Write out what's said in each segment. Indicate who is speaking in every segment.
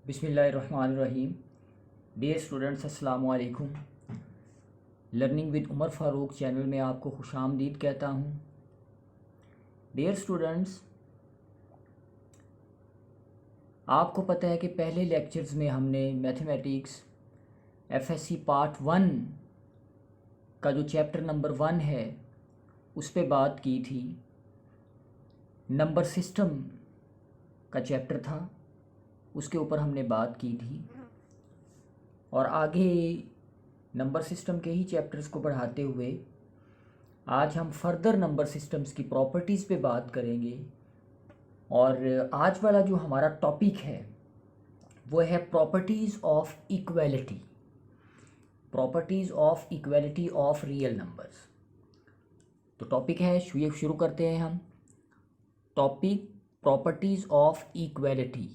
Speaker 1: बिस्मिल्लाहिर्रहमानिर्रहीम। Dear students, अस्सलाम वालेकुम। Learning with Umar Farooq channel में आपको खुशामदीद कहता हूँ। डियर स्टूडेंट्स, आपको पता है कि पहले लेक्चर्स में हमने मैथमेटिक्स एफएससी पार्ट 1 का जो चैप्टर नंबर 1 है उस पे बात की थी। नंबर सिस्टम का चैप्टर था, उसके ऊपर हमने बात की थी और आगे नंबर सिस्टम के ही चैप्टर्स को बढ़ाते हुए आज हम फर्दर नंबर सिस्टम्स की प्रॉपर्टीज़ पे बात करेंगे। और आज वाला जो हमारा टॉपिक है वो है properties of equality, properties of equality of real numbers. तो टॉपिक है, शुरू करते हैं हम। Topic properties of equality.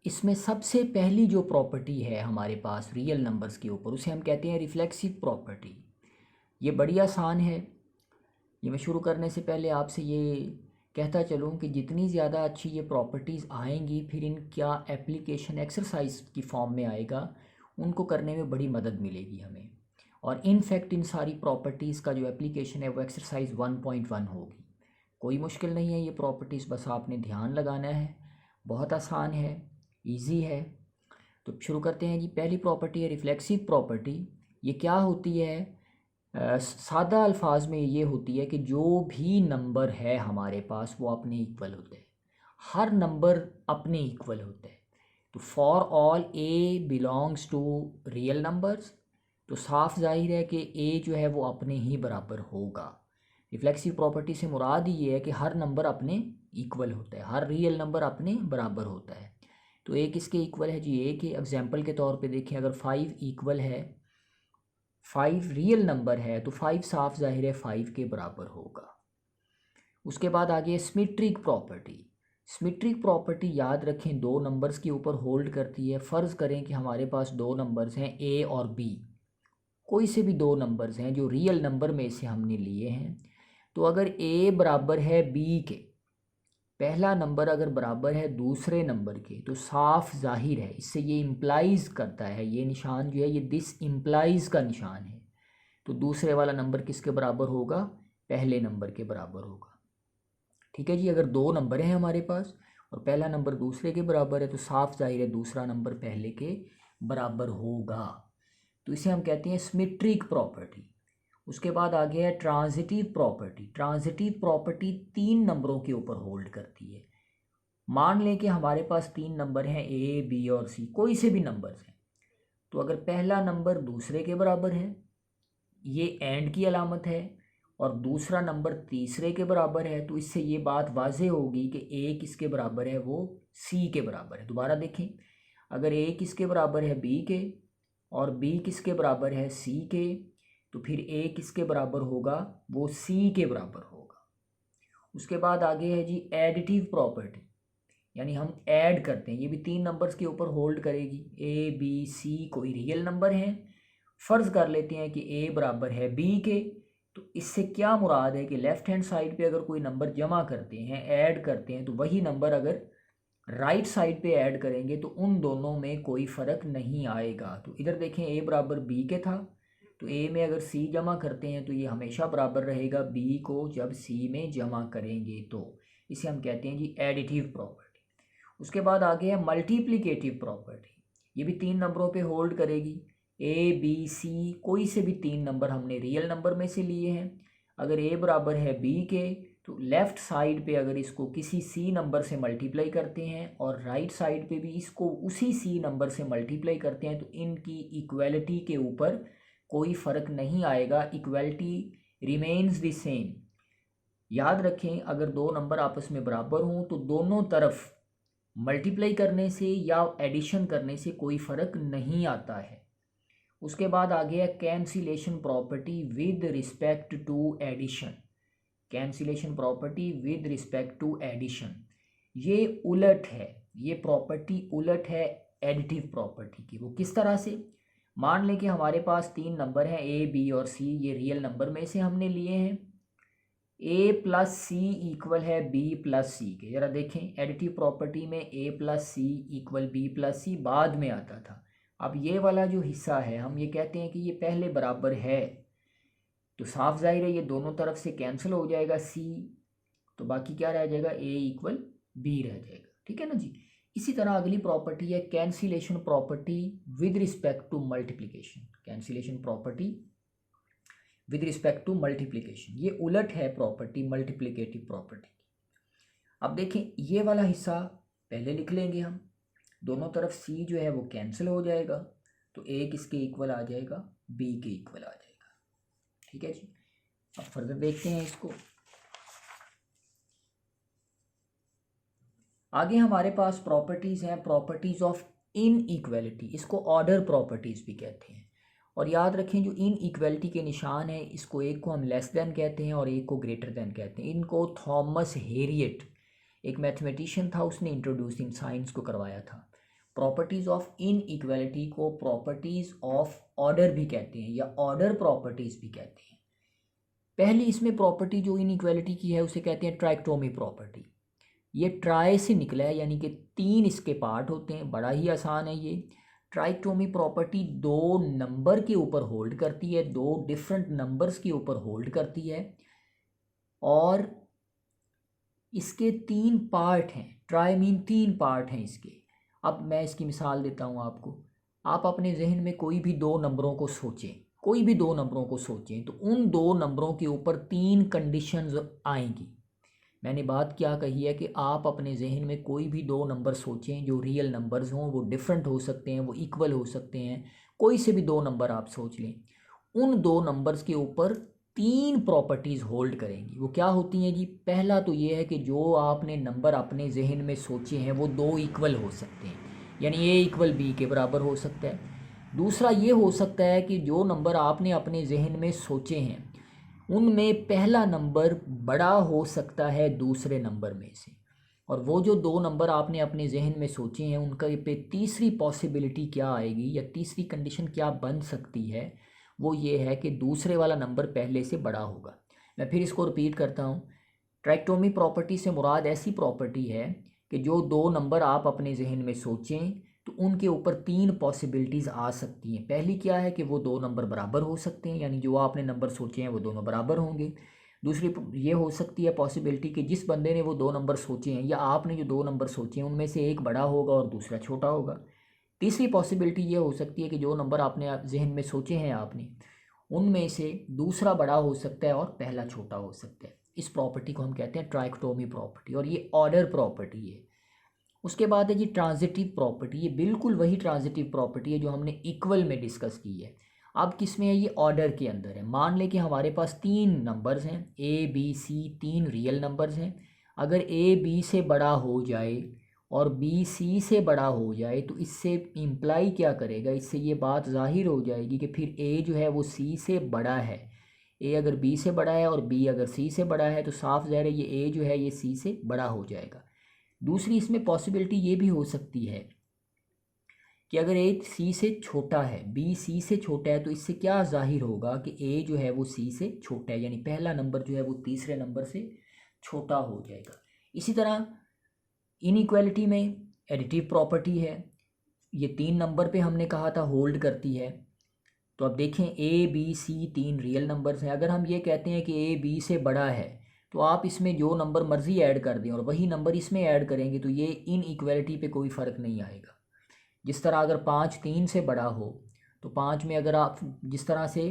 Speaker 1: इसमें सबसे पहली जो प्रॉपर्टी है हमारे पास रियल नंबर्स के ऊपर, उसे हम कहते हैं रिफ्लेक्सिव प्रॉपर्टी। ये बड़ी आसान है। ये मैं शुरू करने से पहले आपसे ये कहता चलूँ कि जितनी ज़्यादा अच्छी ये प्रॉपर्टीज़ आएंगी, फिर इनका एप्लीकेशन एक्सरसाइज की फॉर्म में आएगा, उनको करने में बड़ी मदद मिलेगी हमें। और इनफैक्ट इन सारी प्रॉपर्टीज़ का जो एप्लीकेशन है वो एक्सरसाइज 1.1 होगी। कोई मुश्किल नहीं है ये प्रॉपर्टीज़, बस आपने ध्यान लगाना है। बहुत आसान है, इजी है। तो शुरू करते हैं जी। पहली प्रॉपर्टी है रिफ्लेक्सिव प्रॉपर्टी। ये क्या होती है? सादा अल्फाज में ये होती है कि जो भी नंबर है हमारे पास वो अपने इक्वल होते हैं। हर नंबर अपने इक्वल होते हैं। तो for all A belongs to real numbers, तो साफ जाहिर है कि ए जो है वो अपने ही बराबर होगा। रिफ्लेक्सिव प्रॉपर्टी से मुराद ये है कि हर नंबर अपने इक्वल होता है, हर रियल नंबर अपने बराबर होता है। तो ए किसके इक्वल है जी? ए के एग्जाम्पल के तौर पे देखें, अगर 5 इक्वल है, 5 रियल नंबर है, तो 5 साफ जाहिर है 5 के बराबर होगा। उसके बाद आगे सिमेट्रिक प्रॉपर्टी। सिमेट्रिक प्रॉपर्टी याद रखें, दो नंबर्स के ऊपर होल्ड करती है। फ़र्ज़ करें कि हमारे पास दो नंबर्स हैं ए और बी, कोई से भी दो नंबर्स हैं जो रियल नंबर में से हमने लिए हैं। तो अगर ए बराबर है बी के, पहला नंबर अगर बराबर है दूसरे नंबर के, तो साफ जाहिर है, इससे ये इम्प्लाइज करता है, ये निशान जो है ये दिस इम्प्लाइज का निशान है। तो दूसरे वाला नंबर किसके बराबर होगा? पहले नंबर के बराबर होगा। ठीक है जी। अगर दो नंबर हैं हमारे पास और पहला नंबर दूसरे के बराबर है, तो साफ जाहिर है दूसरा नंबर पहले के बराबर होगा। तो इसे हम कहते हैं सिमेट्रिक प्रॉपर्टी। उसके बाद आगे है ट्रांजिटिव प्रॉपर्टी। ट्रांजिटिव प्रॉपर्टी तीन नंबरों के ऊपर होल्ड करती है। मान लें कि हमारे पास तीन नंबर हैं ए बी और सी, कोई से भी नंबर्स हैं। तो अगर पहला नंबर दूसरे के बराबर है, ये एंड की अलामत है, और दूसरा नंबर तीसरे के बराबर है, तो इससे ये बात वाज़े होगी कि ए किसके बराबर है? वो सी के बराबर है। दोबारा देखें, अगर ए किसके बराबर है? बी के, और बी किसके बराबर है? सी के, तो फिर ए किसके बराबर होगा? वो सी के बराबर होगा। उसके बाद आगे है जी एडिटिव प्रॉपर्टी, यानी हम ऐड करते हैं। ये भी तीन नंबर्स के ऊपर होल्ड करेगी। ए बी सी कोई रियल नंबर हैं। फ़र्ज़ कर लेते हैं कि ए बराबर है बी के, तो इससे क्या मुराद है कि लेफ़्ट हैंड साइड पे अगर कोई नंबर जमा करते हैं, ऐड करते हैं, तो वही नंबर अगर राइट साइड पे ऐड करेंगे तो उन दोनों में कोई फ़र्क नहीं आएगा। तो इधर देखें, ए बराबर बी के था, तो ए में अगर सी जमा करते हैं तो ये हमेशा बराबर रहेगा बी को जब सी में जमा करेंगे। तो इसे हम कहते हैं जी एडिटिव प्रॉपर्टी। उसके बाद आगे है मल्टीप्लिकेटिव प्रॉपर्टी। ये भी तीन नंबरों पे होल्ड करेगी। ए बी सी कोई से भी तीन नंबर हमने रियल नंबर में से लिए हैं। अगर ए बराबर है बी के, तो लेफ़्ट साइड पे अगर इसको किसी सी नंबर से मल्टीप्लाई करते हैं और राइट साइड पे भी इसको उसी सी नंबर से मल्टीप्लाई करते हैं, तो इनकी इक्वलिटी के ऊपर कोई फ़र्क नहीं आएगा। Equality remains the same. याद रखें, अगर दो नंबर आपस में बराबर हों तो दोनों तरफ मल्टीप्लाई करने से या एडिशन करने से कोई फ़र्क नहीं आता है। उसके बाद आगे है cancellation property with respect to addition. Cancellation property with respect to addition, ये उलट है, ये प्रॉपर्टी उलट है एडिटिव प्रॉपर्टी की। वो किस तरह से? मान लें कि हमारे पास तीन नंबर हैं ए बी और सी, ये रियल नंबर में से हमने लिए हैं। ए प्लस सी इक्वल है बी प्लस सी के। ज़रा देखें, एडिटिव प्रॉपर्टी में ए प्लस सी इक्वल बी प्लस सी बाद में आता था। अब ये वाला जो हिस्सा है हम ये कहते हैं कि ये पहले बराबर है, तो साफ जाहिर है ये दोनों तरफ से कैंसिल हो जाएगा सी, तो बाकी क्या रह जाएगा, ए इक्वल बी रह जाएगा। ठीक है ना जी। इसी तरह अगली प्रॉपर्टी है cancellation property with respect to multiplication. Cancellation property with respect to multiplication, ये उलट है प्रॉपर्टी मल्टीप्लिकेटिव प्रॉपर्टी। अब देखें ये वाला हिस्सा पहले लिख लेंगे हम, दोनों तरफ सी जो है वो कैंसिल हो जाएगा, तो ए किसके इक्वल आ जाएगा, बी के इक्वल आ जाएगा। ठीक है जी। अब फर्दर देखते हैं इसको। आगे हमारे पास प्रॉपर्टीज़ हैं, प्रॉपर्टीज़ ऑफ इनइक्वालिटी, इसको ऑर्डर प्रॉपर्टीज़ भी कहते हैं। और याद रखें जो इनइक्वालिटी के निशान है, इसको एक को हम लेस देन कहते हैं और एक को ग्रेटर देन कहते हैं। इनको थॉमस हेरियट, एक मैथमेटिशियन था, उसने इंट्रोड्यूस इन साइंस को करवाया था। प्रॉपर्टीज़ ऑफ इनइक्वालिटी को प्रॉपर्टीज़ ऑफ ऑर्डर भी कहते हैं या ऑर्डर प्रॉपर्टीज़ भी कहते हैं। पहली इसमें प्रॉपर्टी जो इनइक्वालिटी की है उसे कहते हैं ट्राइकोटोमी प्रॉपर्टी। ये ट्राई से निकला है, यानी कि 3 इसके पार्ट होते हैं, बड़ा ही आसान है ये। ट्राइकोटोमी प्रॉपर्टी 2 नंबर के ऊपर होल्ड करती है, 2 डिफरेंट नंबर्स के ऊपर होल्ड करती है, और इसके 3 पार्ट हैं। ट्राई मीन 3 पार्ट हैं इसके। अब मैं इसकी मिसाल देता हूँ आपको। आप अपने जहन में कोई भी 2 नंबरों को सोचें, कोई भी 2 नंबरों को सोचें, तो उन 2 नंबरों के ऊपर 3 कंडीशंस आएंगी। मैंने बात क्या कही है कि आप अपने जहन में कोई भी 2 नंबर सोचें जो रियल नंबर्स हों, वो डिफरेंट हो सकते हैं, वो इक्वल हो सकते हैं, कोई से भी 2 नंबर आप सोच लें। उन 2 नंबर्स के ऊपर 3 प्रॉपर्टीज़ होल्ड करेंगी। वो क्या होती हैं जी? पहला तो ये है कि जो आपने नंबर अपने जहन में सोचे हैं वो 2 इक्वल हो सकते हैं, यानी ए इक्वल बी के बराबर हो सकता है। दूसरा ये हो सकता है कि जो नंबर आपने अपने जहन में सोचे हैं उनमें पहला नंबर बड़ा हो सकता है दूसरे नंबर में से, और वो जो 2 नंबर आपने अपने जहन में सोचे हैं उनका पे तीसरी पॉसिबिलिटी क्या आएगी या तीसरी कंडीशन क्या बन सकती है, वो ये है कि दूसरे वाला नंबर पहले से बड़ा होगा। मैं फिर इसको रिपीट करता हूँ। ट्राइकोटोमी प्रॉपर्टी से मुराद ऐसी प्रॉपर्टी है कि जो 2 नंबर आप अपने जहन में सोचें तो उनके ऊपर 3 पॉसिबिलिटीज़ आ सकती हैं। पहली क्या है कि वो 2 नंबर बराबर हो सकते हैं, यानी जो आपने नंबर सोचे हैं वो दोनों बराबर होंगे। दूसरी ये हो सकती है पॉसिबिलिटी कि जिस बंदे ने वो 2 नंबर सोचे हैं या आपने जो 2 नंबर सोचे हैं उनमें से एक बड़ा होगा और दूसरा छोटा होगा। तीसरी पॉसिबिलिटी ये हो सकती है कि जो नंबर आपने जहन में सोचे हैं आपने उनमें से दूसरा बड़ा हो सकता है और पहला छोटा हो सकता है। इस प्रॉपर्टी को हम कहते हैं ट्राइकोटोमी प्रॉपर्टी, और ये ऑर्डर प्रॉपर्टी है। उसके बाद है जी ट्रांजिटिव प्रॉपर्टी। ये बिल्कुल वही ट्रांजिटिव प्रॉपर्टी है जो हमने इक्वल में डिस्कस की है। अब किस में है? ये ऑर्डर के अंदर है। मान लें कि हमारे पास 3 नंबर्स हैं, A B C, 3 real numbers हैं। अगर ए बी से बड़ा हो जाए और बी सी से बड़ा हो जाए तो इससे इम्प्लाई क्या करेगा, इससे ये बात जाहिर हो जाएगी कि फिर ए जो है वो सी से बड़ा है। ए अगर बी से बड़ा है और बी अगर सी से बड़ा है तो साफ ज़ाहिर है ये ए जो है ये सी से बड़ा हो जाएगा। दूसरी इसमें पॉसिबिलिटी ये भी हो सकती है कि अगर ए सी से छोटा है, बी सी से छोटा है, तो इससे क्या जाहिर होगा कि ए जो है वो सी से छोटा है, यानी पहला नंबर जो है वो तीसरे नंबर से छोटा हो जाएगा। इसी तरह इनइक्वालिटी में एडिटिव प्रॉपर्टी है। ये 3 नंबर पे हमने कहा था होल्ड करती है। तो अब देखें A B C 3 real numbers हैं। अगर हम ये कहते हैं कि ए बी से बड़ा है तो आप इसमें जो नंबर मर्जी ऐड कर दें और वही नंबर इसमें ऐड करेंगे तो ये इनइक्वालिटी पे कोई फ़र्क नहीं आएगा। जिस तरह अगर 5 3 से बड़ा हो तो 5 में अगर आप जिस तरह से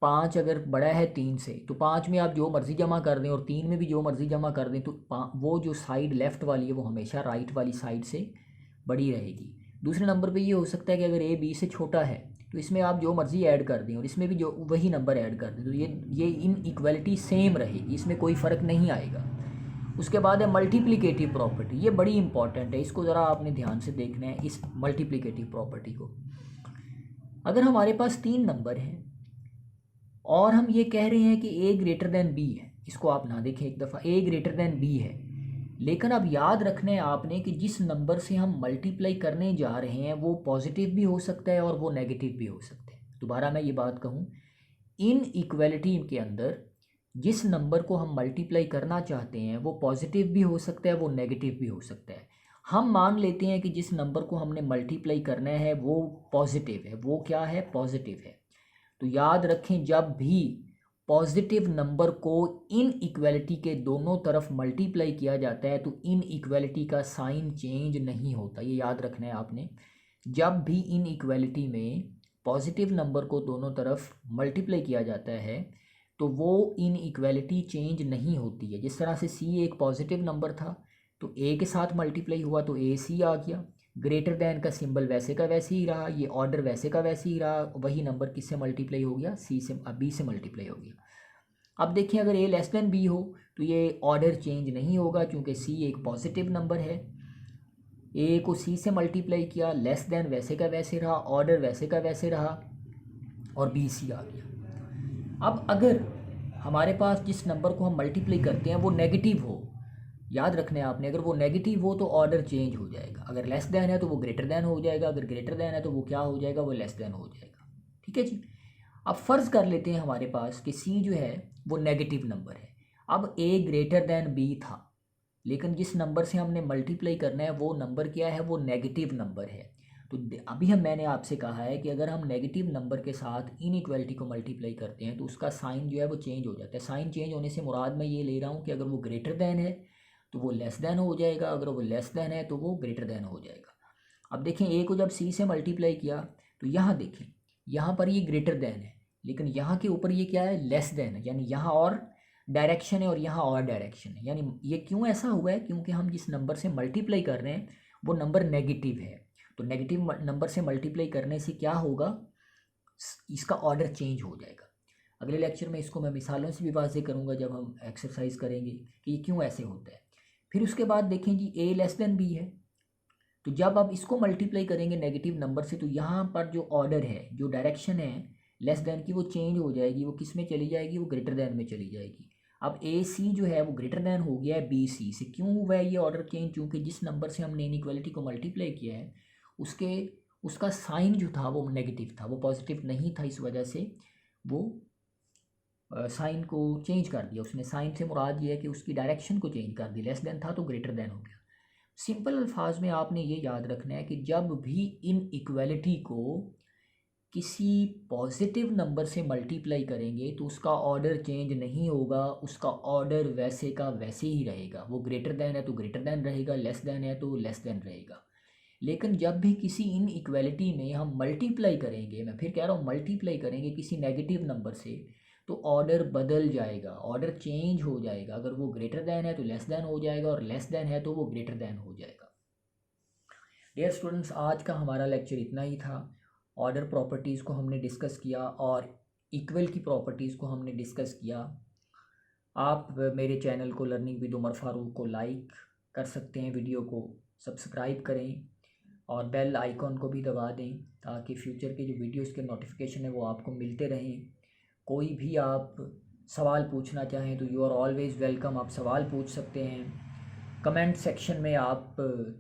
Speaker 1: 5 अगर बड़ा है 3 से तो 5 में आप जो मर्ज़ी जमा कर दें और 3 में भी जो मर्ज़ी जमा कर दें तो वो जो साइड लेफ़्ट वाली है वो हमेशा राइट वाली साइड से बड़ी रहेगी। दूसरे नंबर पे ये हो सकता है कि अगर ए बी से छोटा है तो इसमें आप जो मर्ज़ी ऐड कर दें और इसमें भी जो वही नंबर ऐड कर दें तो ये इनइक्वालिटी सेम रहेगी, इसमें कोई फ़र्क नहीं आएगा। उसके बाद है मल्टीप्लिकेटिव प्रॉपर्टी। ये बड़ी इंपॉर्टेंट है, इसको ज़रा आपने ध्यान से देखना है इस मल्टीप्लिकेटिव प्रॉपर्टी को। अगर हमारे पास 3 नंबर हैं और हम ये कह रहे हैं कि ए ग्रेटर देन बी है, इसको आप ना देखें एक दफ़ा, ए ग्रेटर देन बी है, लेकिन अब याद रखना है आपने कि जिस नंबर से हम मल्टीप्लाई करने जा रहे हैं वो पॉजिटिव भी हो सकता है और वो नेगेटिव भी हो सकता है। दोबारा मैं ये बात कहूँ, इन इक्वालिटी के अंदर जिस नंबर को हम मल्टीप्लाई करना चाहते हैं वो पॉजिटिव भी हो सकता है, वो नेगेटिव भी हो सकता है। हम मान लेते हैं कि जिस नंबर को हमने मल्टीप्लाई करना है वो पॉजिटिव है। वो क्या है? पॉजिटिव है। तो याद रखें, जब भी पॉजिटिव नंबर को इन इक्वलिटी के दोनों तरफ मल्टीप्लाई किया जाता है तो इन इक्वलिटी का साइन चेंज नहीं होता। ये याद रखना है आपने। जब भी इन इक्वलिटी में पॉजिटिव नंबर को दोनों तरफ मल्टीप्लाई किया जाता है तो वो इन इक्वलिटी चेंज नहीं होती है। जिस तरह से सी एक पॉजिटिव नंबर था तो ए के साथ मल्टीप्लाई हुआ तो ए सी आ गया। ग्रेटर दैन का सिंबल वैसे का वैसे ही रहा, ये ऑर्डर वैसे का वैसे ही रहा। वही नंबर किससे मल्टीप्लाई हो गया? सी से, बी से मल्टीप्लाई हो गया। अब देखिए, अगर ए लेस देन बी हो तो ये ऑर्डर चेंज नहीं होगा क्योंकि सी एक पॉजिटिव नंबर है। ए को सी से मल्टीप्लाई किया, लेस देन वैसे का वैसे रहा, ऑर्डर वैसे का वैसे रहा और बी सी आ गया। अब अगर हमारे पास जिस नंबर को हम मल्टीप्लाई करते हैं वो नेगेटिव हो, याद रखना है आपने, अगर वो नेगेटिव हो तो ऑर्डर चेंज हो जाएगा। अगर लेस देन है तो वो ग्रेटर देन हो जाएगा, अगर ग्रेटर देन है तो वो क्या हो जाएगा? वो लेस देन हो जाएगा। ठीक है जी। अब फ़र्ज़ कर लेते हैं हमारे पास कि सी जो है वो नेगेटिव नंबर है। अब ए ग्रेटर देन बी था, लेकिन जिस नंबर से हमने मल्टीप्लाई करना है वो नंबर क्या है? वो नेगेटिव नंबर है। तो अभी मैंने आपसे कहा है कि अगर हम नेगेटिव नंबर के साथ इनइक्वालिटी को मल्टीप्लाई करते हैं तो उसका साइन जो है वो चेंज हो जाता है। साइन चेंज होने से मुराद मैं ये ले रहा हूँ कि अगर वो ग्रेटर देन है तो वो लेस देन हो जाएगा, अगर वो लेस देन है तो वो ग्रेटर देन हो जाएगा। अब देखें, ए को जब सी से मल्टीप्लाई किया तो यहाँ देखें, यहाँ पर ये ग्रेटर देन है लेकिन यहाँ के ऊपर ये क्या है? लेस देन है। यानी यहाँ और डायरेक्शन है और यहाँ और डायरेक्शन है। यानी ये क्यों ऐसा हुआ है? क्योंकि हम जिस नंबर से मल्टीप्लाई कर रहे हैं वो नंबर नेगेटिव है। तो नेगेटिव नंबर से मल्टीप्लाई करने से क्या होगा? इसका ऑर्डर चेंज हो जाएगा। अगले लेक्चर में इसको मैं मिसालों से भी वाज़ेह करूँगा जब हम एक्सरसाइज करेंगे कि ये क्यों ऐसे होता है। फिर उसके बाद देखें जी, ए लेस देन बी है तो जब आप इसको मल्टीप्लाई करेंगे नेगेटिव नंबर से तो यहाँ पर जो ऑर्डर है, जो डायरेक्शन है लेस देन की, वो चेंज हो जाएगी। वो किस में चली जाएगी? वो ग्रेटर देन में चली जाएगी। अब ए सी जो है वो ग्रेटर देन हो गया है बी सी से। क्यों हुआ है ये ऑर्डर चेंज? क्योंकि जिस नंबर से हमने इनइक्वालिटी को मल्टीप्लाई किया है उसके उसका साइन जो था वो नेगेटिव था, वो पॉजिटिव नहीं था। इस वजह से वो साइन को चेंज कर दिया उसने। साइन से मुराद ये है कि उसकी डायरेक्शन को चेंज कर दी। लेस देन था तो ग्रेटर देन हो गया। सिंपल अल्फाज में आपने ये याद रखना है कि जब भी इन इक्वलिटी को किसी पॉजिटिव नंबर से मल्टीप्लाई करेंगे तो उसका ऑर्डर चेंज नहीं होगा, उसका ऑर्डर वैसे का वैसे ही रहेगा। वो ग्रेटर देन है तो ग्रेटर देन रहेगा, लेस देन है तो लेस देन रहेगा। लेकिन जब भी किसी इन इक्वलिटी में हम मल्टीप्लाई करेंगे, मैं फिर कह रहा हूँ मल्टीप्लाई करेंगे किसी नेगेटिव नंबर से, तो ऑर्डर बदल जाएगा, ऑर्डर चेंज हो जाएगा। अगर वो ग्रेटर देन है तो लेस देन हो जाएगा और लेस देन है तो वो ग्रेटर देन हो जाएगा। डियर स्टूडेंट्स, आज का हमारा लेक्चर इतना ही था। ऑर्डर प्रॉपर्टीज़ को हमने डिस्कस किया और इक्वल की प्रॉपर्टीज़ को हमने डिस्कस किया। आप मेरे चैनल को लर्निंग विद उमर फारूक को लाइक कर सकते हैं, वीडियो को सब्सक्राइब करें और बेल आइकॉन को भी दबा दें ताकि फ्यूचर के जो वीडियोस के नोटिफिकेशन है वो आपको मिलते रहें। कोई भी आप सवाल पूछना चाहें तो यू आर ऑलवेज़ वेलकम, आप सवाल पूछ सकते हैं। कमेंट सेक्शन में आप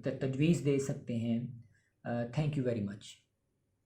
Speaker 1: तजवीज़ दे सकते हैं। Thank you very much.